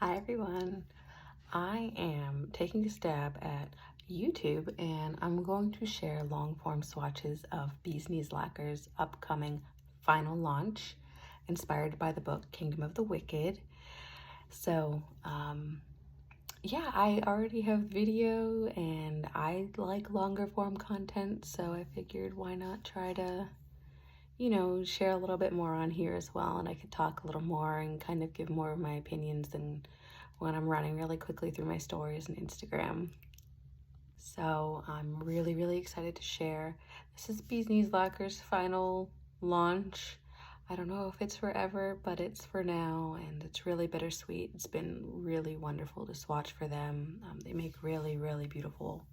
Hi everyone. I am taking a stab at YouTube and I'm going to share long form swatches of Bees Knees Lacquer's upcoming final launch inspired by the book Kingdom of the Wicked. So yeah, I already have video and I like longer form content, so I figured why not try to share a little bit more on here as well, and I could talk a little more and kind of give more of my opinions than when I'm running really quickly through my stories and Instagram. So I'm really excited to share. This is Bees Knees Lacquer's final launch. I don't know if it's forever, but it's for now, and it's really bittersweet. It's been really wonderful to swatch for them. They make really beautiful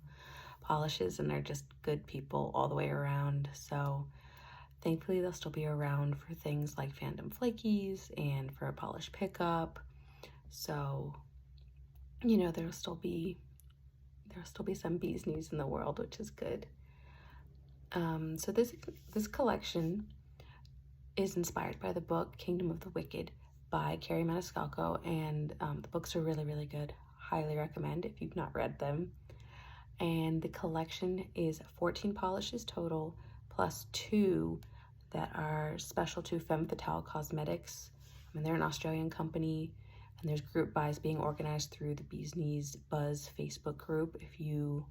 polishes, and they're just good people all the way around. So thankfully, they'll still be around for things like fandom flakies and for a polish pickup. So, there'll still be some bees knees in the world, which is good. So this collection is inspired by the book Kingdom of the Wicked by Carrie Maniscalco, and the books are really good. Highly recommend if you've not read them. And the collection is 14 polishes total, plus 2 that are special to Femme Fatale Cosmetics. They're an Australian company, and there's group buys being organized through the Bees Knees Buzz Facebook group. If you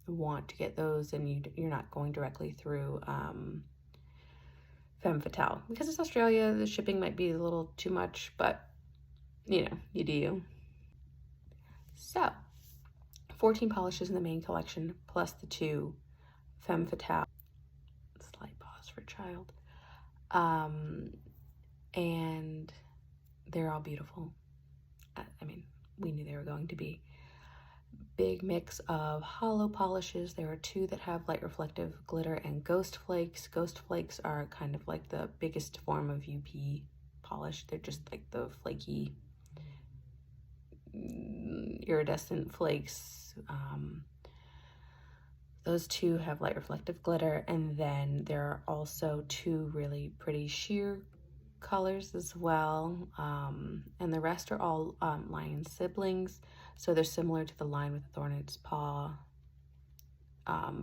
want to get those and you're not going directly through Femme Fatale. Because it's Australia, the shipping might be a little too much, but you do you. So 14 polishes in the main collection, plus the 2 Femme Fatale. Slight pause for child. And they're all beautiful. I mean, we knew they were going to be. Big mix of hollow polishes. There are 2 that have light reflective glitter and ghost flakes. Ghost flakes are kind of like the biggest form of UP polish. They're just like the flaky, iridescent flakes. Those 2 have light reflective glitter, and then there are also 2 really pretty sheer colors as well, and the rest are all lion siblings, so they're similar to the Lion with a Thorn in Its Paw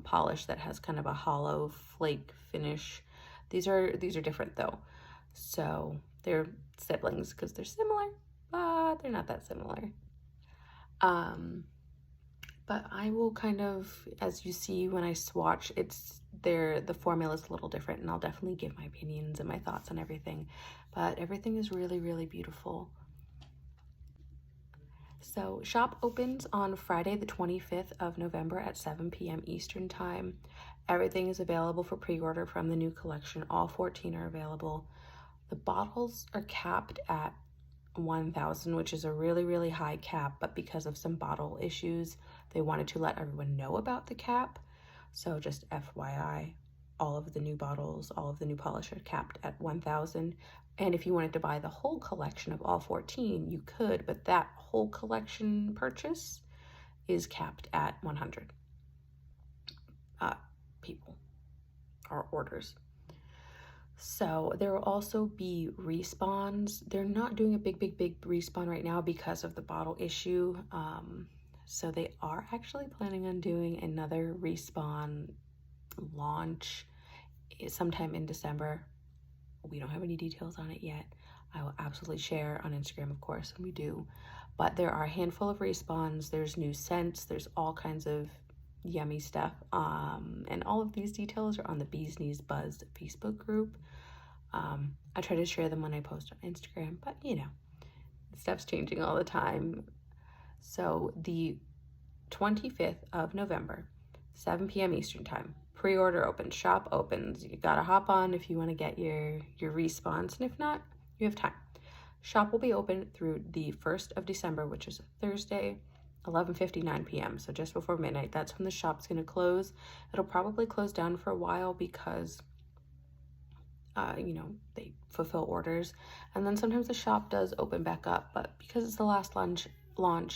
polish that has kind of a hollow flake finish. These are different though, so they're siblings because they're similar, but they're not that similar. But I will kind of, as you see when I swatch, the formula is a little different, and I'll definitely give my opinions and my thoughts on everything, but everything is really beautiful. So shop opens on Friday the 25th of November at 7 p.m. Eastern time. Everything is available for pre-order from the new collection. All 14 are available. The bottles are capped at 1,000, which is a really high cap, but because of some bottle issues, they wanted to let everyone know about the cap. So just FYI, all of the new bottles, all of the new polish are capped at 1,000. And if you wanted to buy the whole collection of all 14, you could, but that whole collection purchase is capped at 100 people or orders. So there will also be respawns. They're not doing a big respawn right now because of the bottle issue. So they are actually planning on doing another respawn launch sometime in December. We don't have any details on it yet. I will absolutely share on Instagram, of course, when we do. But there are a handful of respawns. There's new scents. There's all kinds of yummy stuff. And all of these details are on the Bees Knees Buzz Facebook group. I try to share them when I post on Instagram, but stuff's changing all the time. So the 25th of November, 7 p.m. Eastern time, pre-order opens, shop opens. You gotta hop on if you want to get your respawns, and if not, you have time. Shop will be open through the 1st of December, which is Thursday, 11:59 p.m. So just before midnight. That's when the shop's gonna close. It'll probably close down for a while because they fulfill orders, and then sometimes the shop does open back up, but because it's the last launch,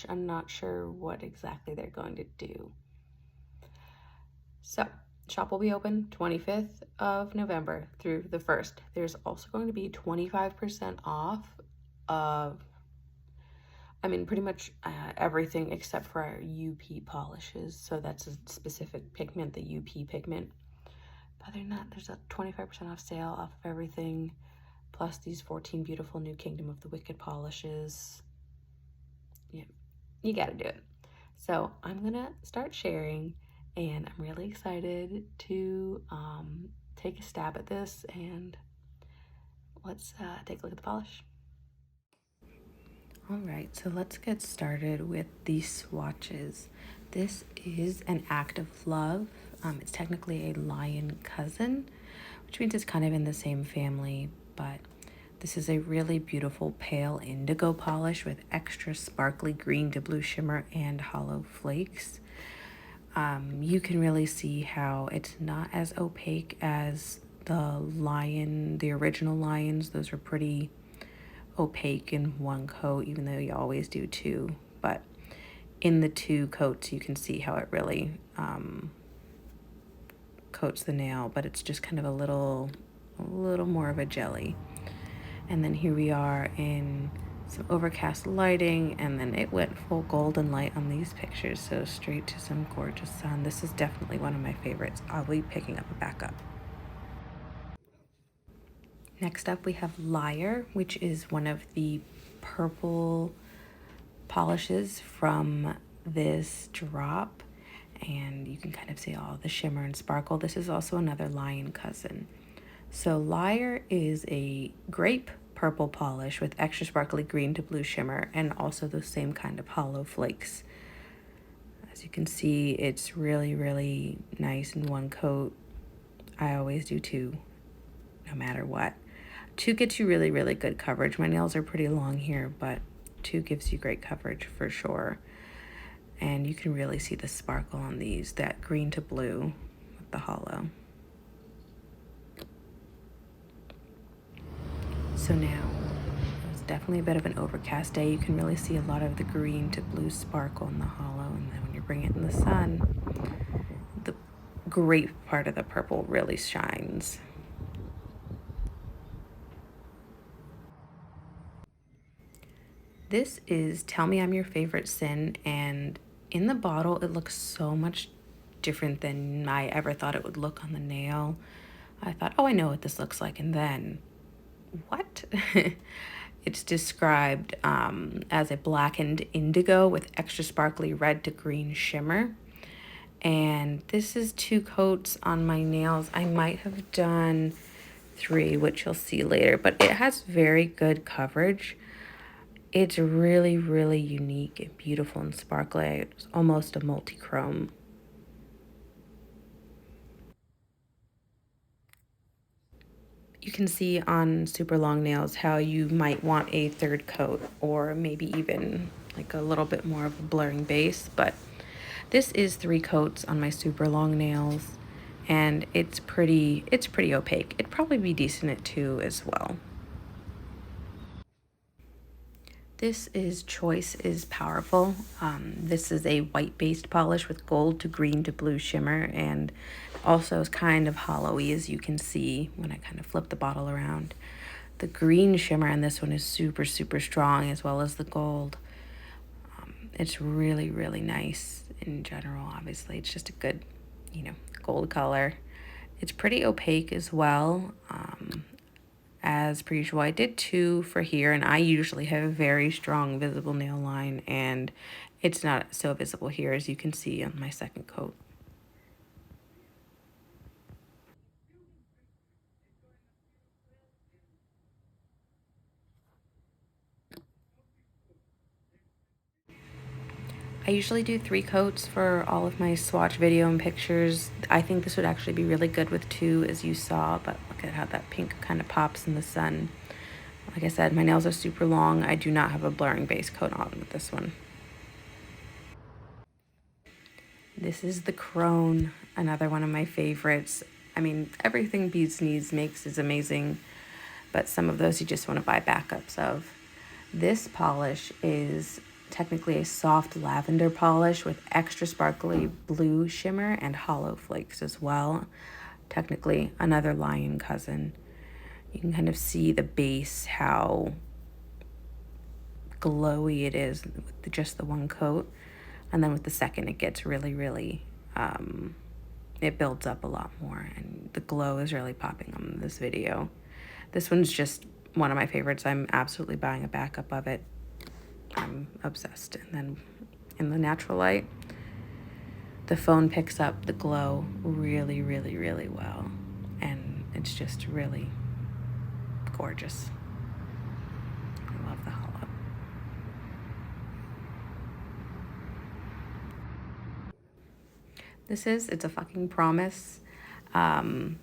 I'm not sure what exactly they're going to do. So shop will be open 25th of November through the 1st. There's also going to be 25% off of I mean, pretty much everything except for our UP polishes. So that's a specific pigment, the UP pigment. But other than that, there's a 25% off sale off of everything, plus these 14 beautiful new Kingdom of the Wicked polishes. Yeah, you gotta do it. So I'm gonna start sharing, and I'm really excited to take a stab at this, and let's take a look at the polish. All right, so let's get started with the swatches. This is an act of love. It's technically a lion cousin, which means it's kind of in the same family, but this is a really beautiful pale indigo polish with extra sparkly green to blue shimmer and hollow flakes. You can really see how it's not as opaque as the original lions. Those are pretty opaque in one coat, even though you always do two. But in the two coats, you can see how it really coats the nail, but it's just kind of a little more of a jelly. And then here we are in some overcast lighting, and then it went full golden light on these pictures, so straight to some gorgeous sun. This is definitely one of my favorites. I'll be picking up a backup. Next up we have Liar, which is one of the purple polishes from this drop, and you can kind of see all the shimmer and sparkle. This is also another lion cousin. So Liar is a grape purple polish with extra sparkly green to blue shimmer and also the same kind of hollow flakes. As you can see, it's really, really nice in one coat. I always do two, no matter what. Two gets you really, really good coverage. My nails are pretty long here, but two gives you great coverage for sure. And you can really see the sparkle on these, that green to blue with the hollow. So now, it's definitely a bit of an overcast day. You can really see a lot of the green to blue sparkle in the hollow, and then when you bring it in the sun, the grape part of the purple really shines. This is Tell Me I'm Your Favorite Sin, and in the bottle it looks so much different than I ever thought it would look on the nail. I thought, oh, I know what this looks like, and then what? It's described as a blackened indigo with extra sparkly red to green shimmer. And this is two coats on my nails. I might have done three, which you'll see later, but it has very good coverage. It's really, really unique and beautiful and sparkly. It's almost a multi-chrome. You can see on super long nails how you might want a third coat or maybe even like a little bit more of a blurring base, but this is three coats on my super long nails, and it's pretty opaque. It'd probably be decent at two as well. This is Choice is Powerful. This is a white-based polish with gold to green to blue shimmer, and also is kind of hollowy, as you can see when I kind of flip the bottle around. The green shimmer on this one is super, super strong, as well as the gold. It's really, really nice in general. Obviously, it's just a good, gold color. It's pretty opaque as well. As per usual, I did two for here, and I usually have a very strong visible nail line, and it's not so visible here, as you can see on my second coat. I usually do three coats for all of my swatch video and pictures. I think this would actually be really good with two, as you saw, but look at how that pink kind of pops in the sun. Like I said, my nails are super long. I do not have a blurring base coat on with this one. This is the Crone, another one of my favorites. I mean, everything Bees Knees makes is amazing, but some of those you just want to buy backups of. This polish is technically a soft lavender polish with extra sparkly blue shimmer and hollow flakes as well. Technically another lion cousin. You can kind of see the base, how glowy it is with just the one coat. And then with the second, it gets really, really, it builds up a lot more. And the glow is really popping on this video. This one's just one of my favorites. I'm absolutely buying a backup of it. I'm obsessed. And then in the natural light, the phone picks up the glow really, really, really well. And it's just really gorgeous. I love the hollow. It's a fucking promise. In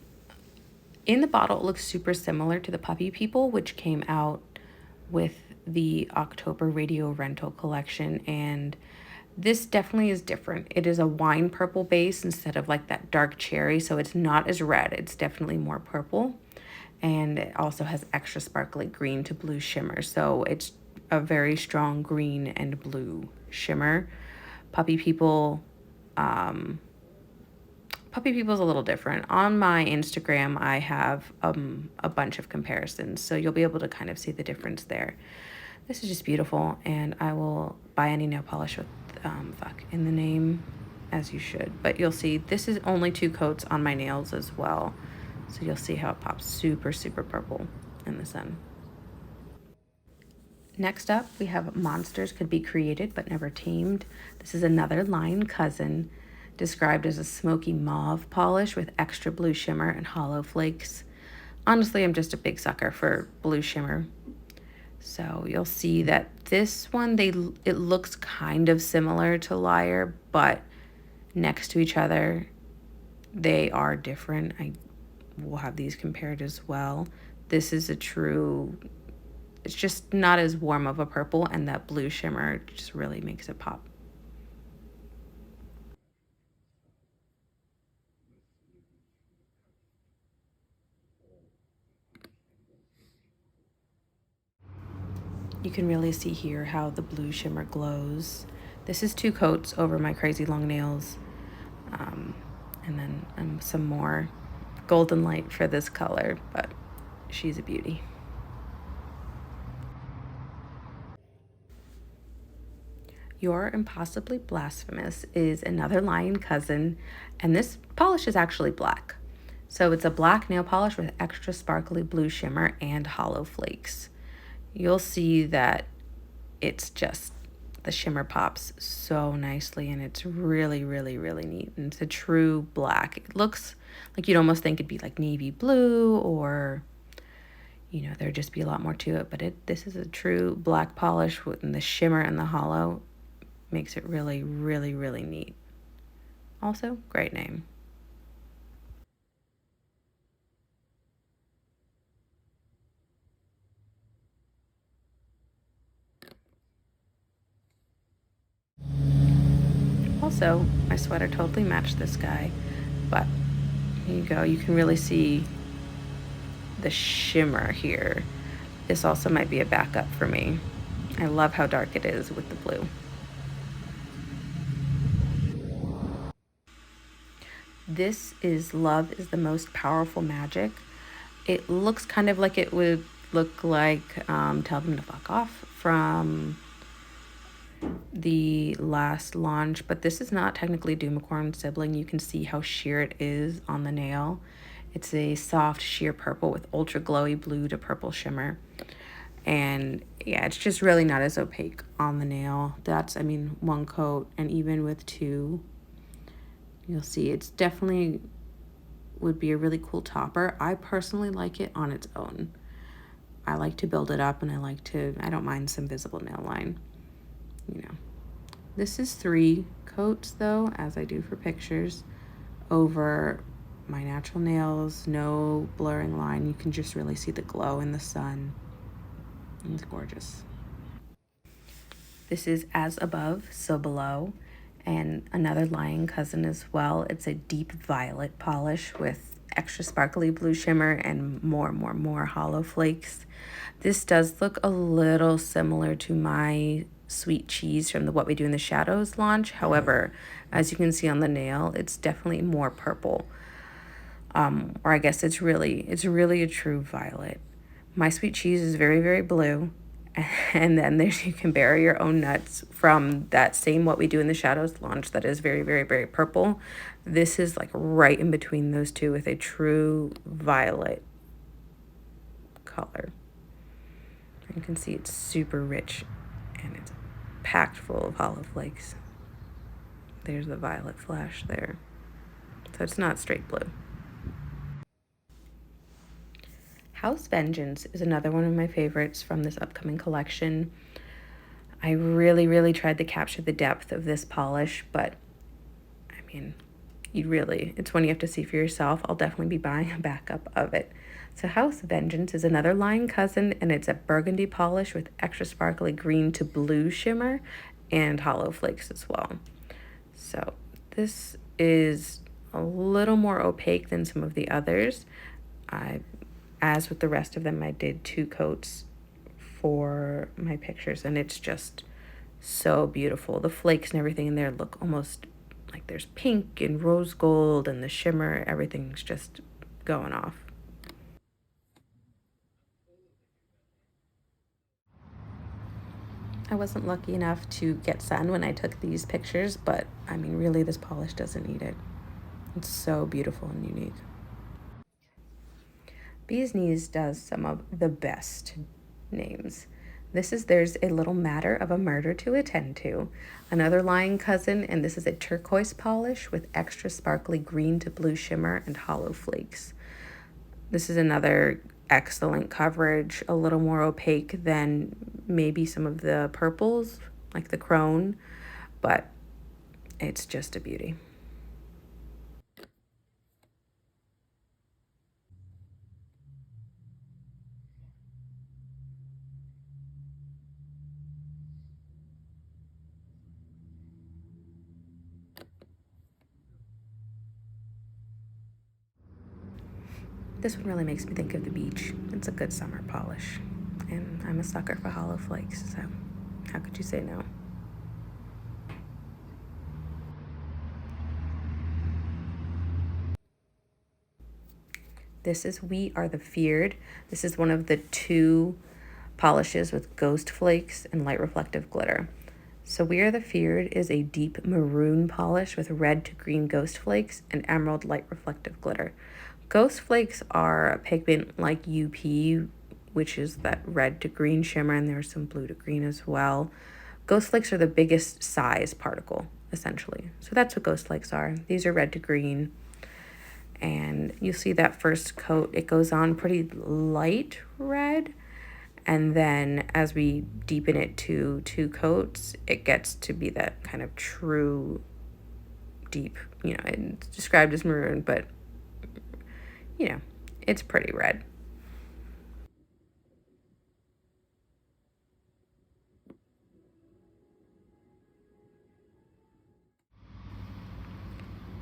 the bottle, it looks super similar to the Puppy People, which came out with the October radio rental collection. And this definitely is different. It is a wine purple base instead of like that dark cherry. So it's not as red. It's definitely more purple. And it also has extra sparkly green to blue shimmer. So it's a very strong green and blue shimmer. Puppy People, Puppy People's a little different. On my Instagram, I have a bunch of comparisons, so you'll be able to kind of see the difference there. This is just beautiful, and I will buy any nail polish with fuck in the name, as you should. But you'll see this is only 2 coats on my nails as well, so you'll see how it pops super, super purple in the sun. Next up, we have Monsters Could Be Created But Never Tamed. This is another line cousin, described as a smoky mauve polish with extra blue shimmer and hollow flakes. Honestly, I'm just a big sucker for blue shimmer. So you'll see that this one, it looks kind of similar to Liar, but next to each other, they are different. I will have these compared as well. This is a true, it's just not as warm of a purple, and that blue shimmer just really makes it pop. You can really see here how the blue shimmer glows. This is 2 coats over my crazy long nails. And then some more golden light for this color, but she's a beauty. You're Impossibly Blasphemous is another lying cousin, and this polish is actually black. So it's a black nail polish with extra sparkly blue shimmer and hollow flakes. You'll see that it's just, the shimmer pops so nicely, and it's really, really, really neat. And it's a true black. It looks like you'd almost think it'd be like navy blue, or, you know, there'd just be a lot more to it. But this is a true black polish, and the shimmer and the hollow makes it really, really, really neat. Also, great name. Also, my sweater totally matched this guy, but here you go. You can really see the shimmer here. This also might be a backup for me. I love how dark it is with the blue. This is Love is the Most Powerful Magic. It looks kind of like it would look like Tell Them to Fuck Off from the last launch, but this is not technically Doomacorn's sibling. You can see how sheer it is on the nail. It's a soft sheer purple with ultra glowy blue to purple shimmer. And yeah, it's just really not as opaque on the nail. That's, I mean, 1 coat, and even with 2, you'll see it's definitely would be a really cool topper. I personally like it on its own. I like to build it up, and I don't mind some visible nail line. You know, this is 3 coats though, as I do for pictures, over my natural nails. No blurring line. You can just really see the glow in the sun. It's gorgeous. This is As Above, So Below, and another lying cousin as well. It's a deep violet polish with extra sparkly blue shimmer and more hollow flakes. This does look a little similar to my Sweet Cheese from the What We Do in the Shadows launch. However, as you can see on the nail, it's definitely more purple. Or I guess it's really a true violet. My Sweet Cheese is very, very blue, And then there's, you can bury your own nuts from that same What We Do in the Shadows launch that is very, very, very purple. This is like right in between those two with a true violet color. You can see it's super rich and it's packed full of hollow flakes. There's the violet flash there. So it's not straight blue. House Vengeance is another one of my favorites from this upcoming collection. I really, really tried to capture the depth of this polish, but I mean, it's one you have to see for yourself. I'll definitely be buying a backup of it. So House Vengeance is another lying cousin, and it's a burgundy polish with extra sparkly green to blue shimmer and hollow flakes as well. So this is a little more opaque than some of the others. As with the rest of them, I did 2 coats for my pictures, and it's just so beautiful. The flakes and everything in there look almost like there's pink and rose gold, and the shimmer, everything's just going off. I wasn't lucky enough to get sun when I took these pictures, but I mean, really, this polish doesn't need it. It's so beautiful and unique. Bees Knees does some of the best names. There's a little matter of a murder to attend to. Another lying cousin, and this is a turquoise polish with extra sparkly green to blue shimmer and hollow flakes. This is another excellent coverage, a little more opaque than maybe some of the purples, like the Crone, but it's just a beauty. This one really makes me think of the beach. It's a good summer polish. And I'm a sucker for hollow flakes, so how could you say no? This is We Are the Feared. This is one of the 2 polishes with ghost flakes and light reflective glitter. So We Are the Feared is a deep maroon polish with red to green ghost flakes and emerald light reflective glitter. Ghost flakes are a pigment like UP, which is that red to green shimmer, and there's some blue to green as well. Ghost flakes are the biggest size particle, essentially. So that's what ghost flakes are. These are red to green. And you see that first coat, it goes on pretty light red. And then as we deepen it to 2 coats, it gets to be that kind of true deep, it's described as maroon, but, it's pretty red.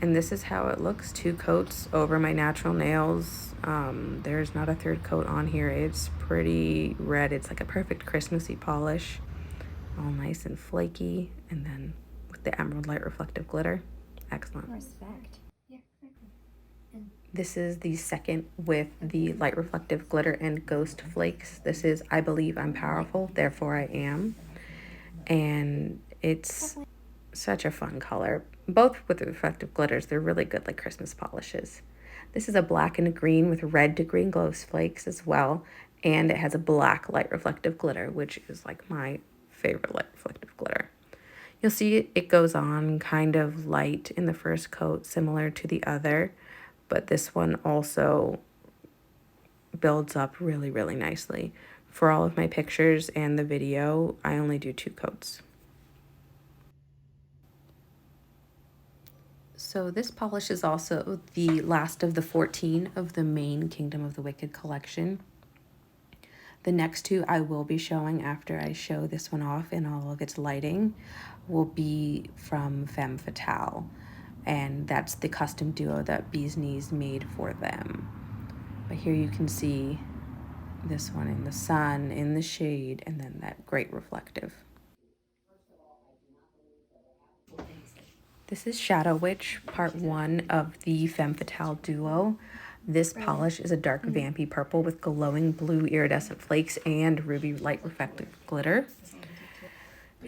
And this is how it looks, 2 coats over my natural nails. There's not a 3rd coat on here. It's pretty red. It's like a perfect Christmassy polish, all nice and flaky, and then with the emerald light reflective glitter. Excellent. Respect. Yeah, exactly. This is the second with the light reflective glitter and ghost flakes. This is I Believe I'm Powerful, Therefore I Am. And it's such a fun color. Both with the reflective glitters, they're really good like Christmas polishes. This is a black and a green with red to green ghost flakes as well. And it has a black light reflective glitter, which is like my favorite light reflective glitter. You'll see it goes on kind of light in the first coat, similar to the other, but this one also builds up really, really nicely. For all of my pictures and the video, I only do 2 coats. So this polish is also the last of the 14 of the main Kingdom of the Wicked collection. The next 2 I will be showing after I show this one off in all of its lighting will be from Femme Fatale. And that's the custom duo that Bees Knees made for them. But here you can see this one in the sun, in the shade, and then that great reflective. This is Shadow Witch, part 1 of the Femme Fatale duo. This polish is a dark vampy purple with glowing blue iridescent flakes and ruby light reflective glitter.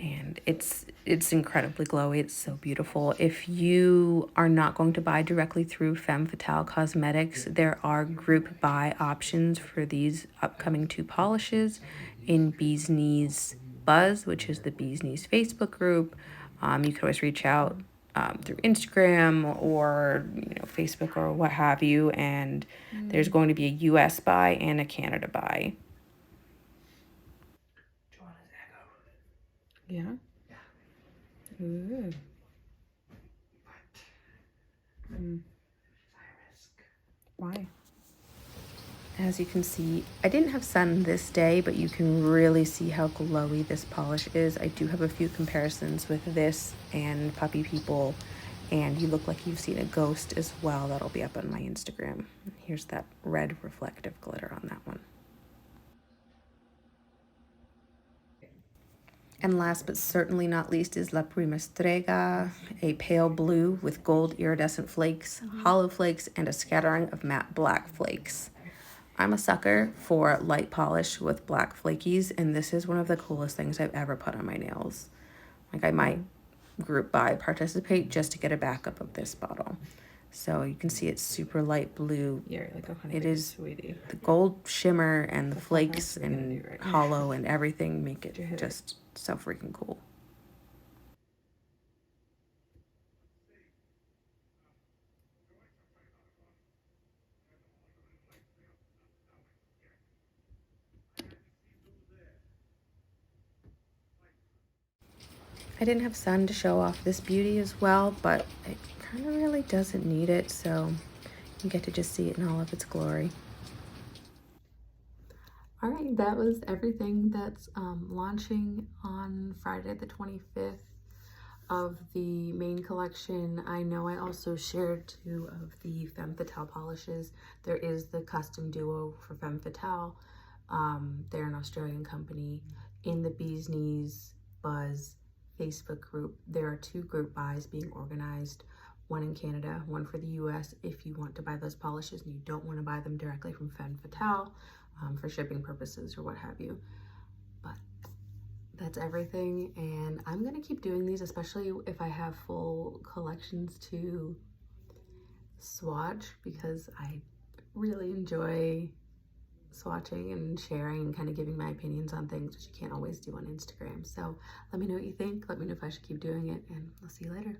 And it's incredibly glowy. It's so beautiful. If you are not going to buy directly through Femme Fatale Cosmetics, there are group buy options for these upcoming 2 polishes in Bees Knees Buzz, which is the Bees Knees Facebook group. You can always reach out through Instagram or Facebook or what have you. And there's going to be a US buy and a Canada buy. Yeah. Ooh. Why? As you can see, I didn't have sun this day, but you can really see how glowy this polish is. I do have a few comparisons with this and Puppy People, and you look like you've seen a ghost as well. That'll be up on my Instagram. Here's that red reflective glitter on that one. And last but certainly not least is La Prima Strega, a pale blue with gold iridescent flakes, hollow flakes, and a scattering of matte black flakes. I'm a sucker for light polish with black flakies, and this is one of the coolest things I've ever put on my nails. Like, I might group buy participate just to get a backup of this bottle. So you can see it's super light blue. Yeah, like it is sweetie. The gold shimmer and the flakes and hollow and everything make it just so freaking cool. I didn't have sun to show off this beauty as well, but it kind of really doesn't need it, so you get to just see it in all of its glory. All right, that was everything that's launching on Friday the 25th of the main collection. I know I also shared 2 of the Femme Fatale polishes. There is the custom duo for Femme Fatale. They're an Australian company. In the Bees Knees Buzz Facebook group, there are 2 group buys being organized, one in Canada, one for the US, if you want to buy those polishes and you don't want to buy them directly from Femme Fatale for shipping purposes or what have you. But that's everything, and I'm gonna keep doing these, especially if I have full collections to swatch, because I really enjoy swatching and sharing and kind of giving my opinions on things, which you can't always do on Instagram. So let me know what you think. Let me know if I should keep doing it, and I'll see you later.